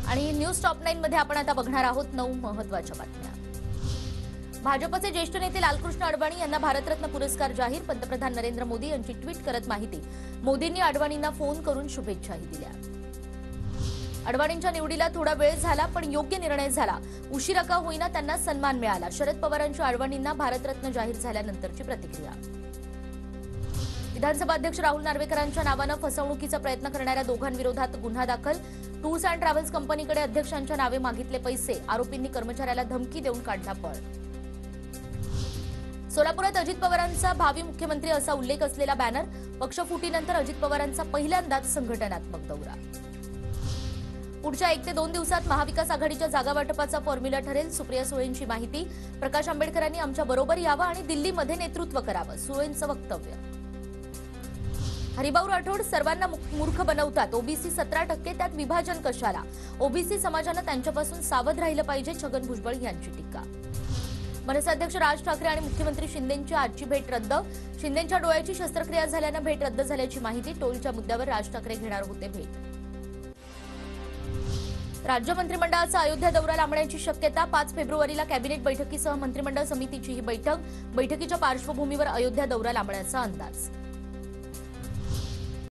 आणि news top 9 मध्ये आपण आता बघणार आहोत 9 महत्त्वाच्या बातम्या। भाजपचे ज्येष्ठ नेते लालकृष्ण अडवाणी यांना भारतरत्न पुरस्कार जाहीर। पंतप्रधान नरेंद्र मोदी यांची ट्विट करत माहिती। मोदींनी अडवाणींना फोन करून शुभेच्छाही दिल्या। अडवाणींच्या निवडीला थोडा वेळ झाला पण योग्य निर्णय झाला। उशिरा का होईना त्यांना सन्मान मिळाला। शरद पवारांच्या अडवाणींना भारतरत्न जाहीर झाल्यानंतरची प्रतिक्रिया। विधानसभा अध्यक्ष राहुल नार्वेकरांच्या नावाने फसवणुकीचा प्रयत्न करणाऱ्या दोघांविरोधात गुन्हा दाखल। टूर्स अँड ट्रॅव्हल्स कंपनीकडे अध्यक्षांच्या नावे मागितले पैसे। आरोपींनी कर्मचाऱ्याला धमकी देऊन काढला पळ। सोलापुरात अजित पवारांचा भावी मुख्यमंत्री असा उल्लेख असलेला बॅनर। पक्षफुटीनंतर अजित पवारांचा पहिल्यांदाच संघटनात्मक दौरा। पुढच्या 1 ते 2 दिवसात महाविकास आघाडीच्या जागा वाटपाचा फॉर्म्युला ठरेल। सुप्रिया सुळेंची माहिती। प्रकाश आंबेडकरांनी आमच्या बरोबर यावं आणि दिल्लीमध्ये नेतृत्व करावं, सुळेंचं वक्तव्य। हरिभाऊ राठोड सर्वांना मूर्ख बनवतात। ओबीसी 17%, त्यात विभाजन कशाला? ओबीसी समाजाने त्यांच्यापासून सावध राहिलं पाहिजे, छगन भुजबळ यांची टीका। मनसे अध्यक्ष राज ठाकरे आणि मुख्यमंत्री शिंदेंची आजची भेट रद्द। शिंदेंच्या डोळ्याची शस्त्रक्रिया झाल्याने भेट रद्द झाल्याची माहिती। टोलच्या मुद्द्यावर राज ठाकरे घेणार होते भेट। राज्य मंत्रिमंडळाचा अयोध्या दौरा लांबण्याची शक्यता। 5 फेब्रुवारीला कॅबिनेट बैठकीसह मंत्रिमंडळ समितीची ही बैठक। बैठकीच्या पार्श्वभूमीवर अयोध्या दौरा लांबण्याचा अंदाज।